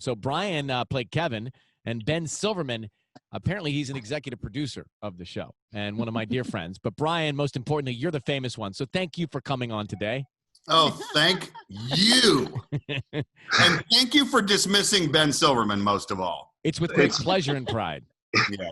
So Brian played Kevin, and Ben Silverman, apparently he's an executive producer of the show and one of my dear friends. But Brian, most importantly, you're the famous one. So thank you for coming on today. Oh, thank you. And thank you for dismissing Ben Silverman, most of all. It's with great pleasure and pride. Yes.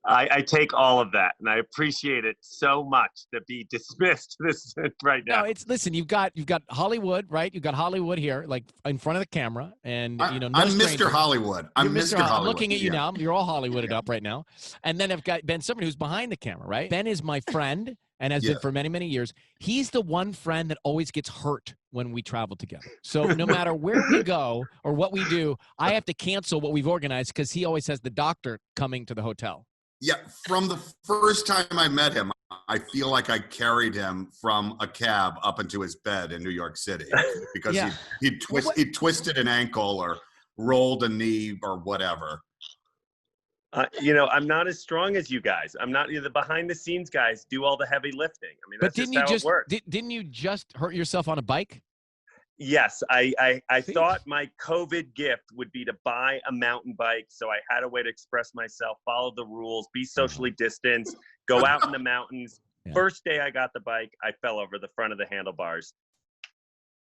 I take all of that, and I appreciate it so much to be dismissed this right now. No, listen. You've got Hollywood, right? You've got Hollywood here, like in front of the camera, and I'm stranger. Mr. Hollywood. I'm Mr. Hollywood. I'm looking at you now. You're all Hollywooded up right now, and then I've got Ben Silverman, who's behind the camera, right? Ben is my friend and has been for many, many years. He's the one friend that always gets hurt when we travel together. So no matter where we go or what we do, I have to cancel what we've organized because he always has the doctor coming to the hotel. Yeah, from the first time I met him, I feel like I carried him from a cab up into his bed in New York City because he twisted an ankle or rolled a knee or whatever. I'm not as strong as you guys. I'm not. The behind-the-scenes guys do all the heavy lifting. I mean, that's just how it works. Didn't you just hurt yourself on a bike? Yes, I thought my COVID gift would be to buy a mountain bike, so I had a way to express myself, follow the rules, be socially distanced, go out in the mountains. Yeah. First day I got the bike, I fell over the front of the handlebars.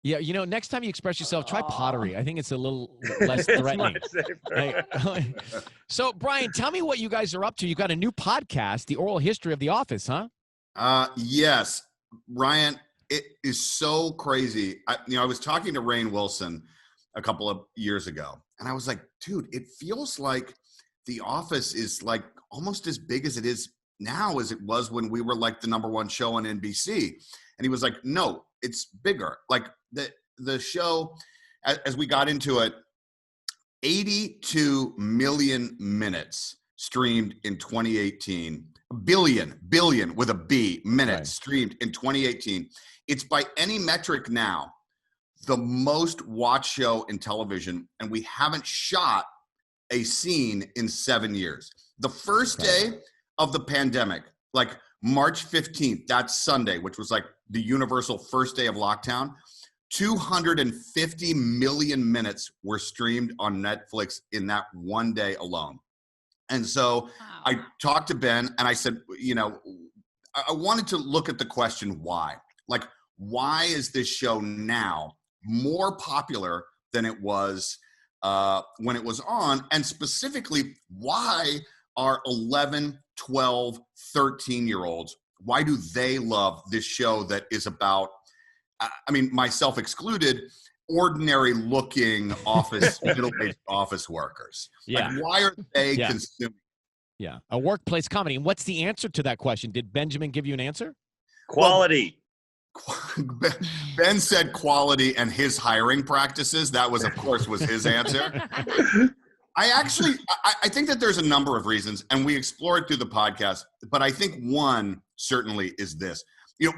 Yeah, next time you express yourself, try pottery. I think it's a little less threatening. So, Brian, tell me what you guys are up to. You got a new podcast, The Oral History of The Office, huh? Yes, Ryan. It is so crazy. I was talking to Rainn Wilson a couple of years ago, and I was like, dude, it feels like The Office is like almost as big as it is now as it was when we were like the number one show on NBC. And he was like, no, it's bigger. Like the show, as we got into it, 82 million minutes streamed in 2018. Billion with a B minutes streamed in 2018. It's by any metric now the most watched show in television, and we haven't shot a scene in 7 years. The first day of the pandemic, like March 15th, that's Sunday, which was like the universal first day of lockdown, 250 million minutes were streamed on Netflix in that one day alone. And so I talked to Ben and I said, I wanted to look at the question why. Like, why is this show now more popular than it was when it was on? And specifically, why are 11, 12, 13-year-olds, why do they love this show that is about, myself excluded, ordinary looking middle-aged office workers? Yeah. Like, why are they consuming? Yeah, a workplace comedy. And what's the answer to that question? Did Benjamin give you an answer? Quality. Ben said quality and his hiring practices. That was, of course, his answer. I think that there's a number of reasons, and we explore it through the podcast, but I think one certainly is this.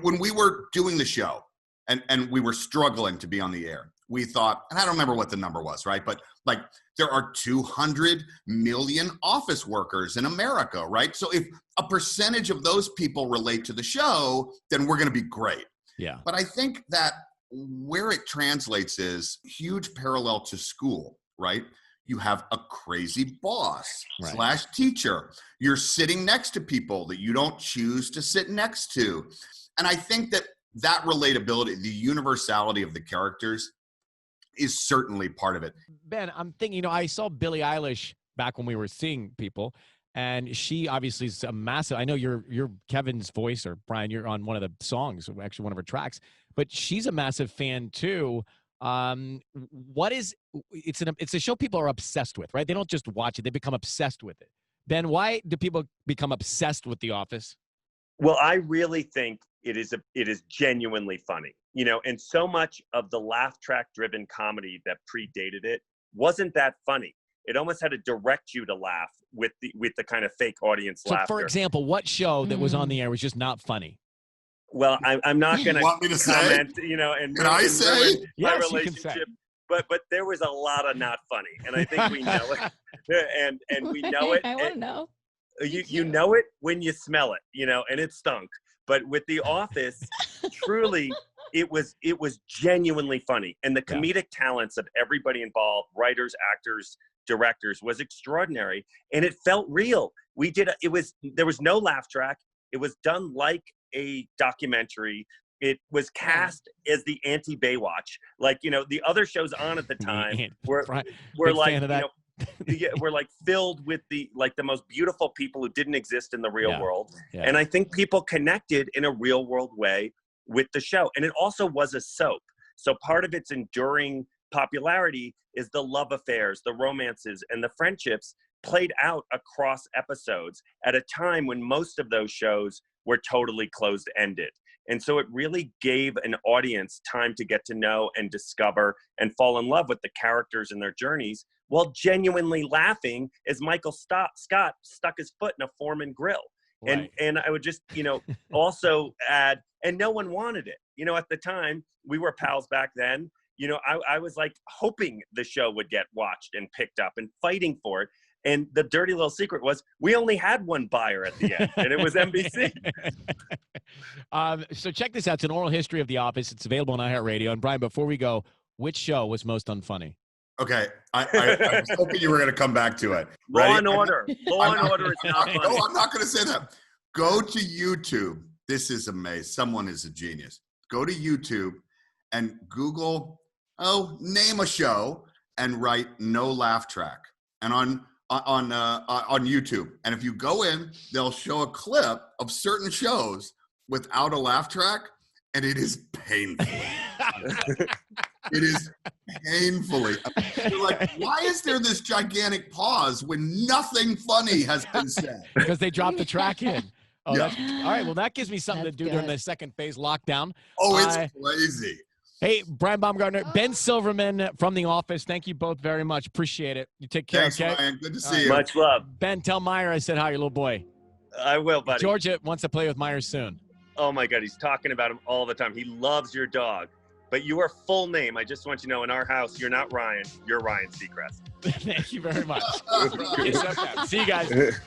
When we were doing the show and we were struggling to be on the air, we thought, and I don't remember what the number was, right? But like there are 200 million office workers in America, right? So if a percentage of those people relate to the show, then we're going to be great. Yeah. But I think that where it translates is huge parallel to school, right? You have a crazy boss / teacher. You're sitting next to people that you don't choose to sit next to. And I think that relatability, the universality of the characters is certainly part of it. Ben, I'm thinking, I saw Billie Eilish back when we were seeing people, and she obviously is a massive, I know you're Kevin's voice, or Brian, you're on one of the songs, actually one of her tracks, but she's a massive fan too. It's a show people are obsessed with, right? They don't just watch it, they become obsessed with it. Ben, why do people become obsessed with The Office? Well, I really think it is genuinely funny, and so much of the laugh track driven comedy that predated it wasn't that funny. It almost had to direct you to laugh with the kind of fake audience laughter. So for example, what show that was on the air was just not funny? Well, I'm not going to comment, and can I say my relationship, but there was a lot of not funny, and I think we know it, and we know it. I want to know. You know it when you smell it, and it stunk. But with The Office, truly, it was genuinely funny. And the comedic talents of everybody involved, writers, actors, directors, was extraordinary. And it felt real. There was no laugh track. It was done like a documentary. It was cast as the anti-Baywatch. Like, the other shows on at the time were like, we're like filled with the most beautiful people who didn't exist in the real world. Yeah. And I think people connected in a real world way with the show. And it also was a soap. So part of its enduring popularity is the love affairs, the romances, and the friendships played out across episodes at a time when most of those shows were totally closed-ended. And so it really gave an audience time to get to know and discover and fall in love with the characters and their journeys, while genuinely laughing as Michael Scott stuck his foot in a Foreman grill. Right. And I would just, also add, and no one wanted it. At the time, we were pals back then. I was like hoping the show would get watched and picked up and fighting for it. And the dirty little secret was we only had one buyer at the end, and it was NBC. So check this out. It's an oral history of The Office. It's available on iHeartRadio. And Brian, before we go, which show was most unfunny? Okay, I was hoping you were going to come back to it. Law and Order. Law and Order is not funny. No, I'm not going to say that. Go to YouTube. This is amazing. Someone is a genius. Go to YouTube and Google, name a show, and write no laugh track. And on YouTube. And if you go in, they'll show a clip of certain shows without a laugh track, and it is painful. It is painfully. You're like, why is there this gigantic pause when nothing funny has been said? Because they dropped the track in. Oh, yeah. All right. Well, that gives me something to do during the second phase lockdown. Oh, it's crazy. Hey, Brian Baumgartner, Ben Silverman from The Office. Thank you both very much. Appreciate it. You take care. Thanks, okay? Ryan. Good to see you. Much love. Ben, tell Meyer I said hi, your little boy. I will, buddy. Georgia wants to play with Meyer soon. Oh, my God. He's talking about him all the time. He loves your dog. But your full name, I just want you to know, in our house, you're not Ryan. You're Ryan Seacrest. Thank you very much. See you guys.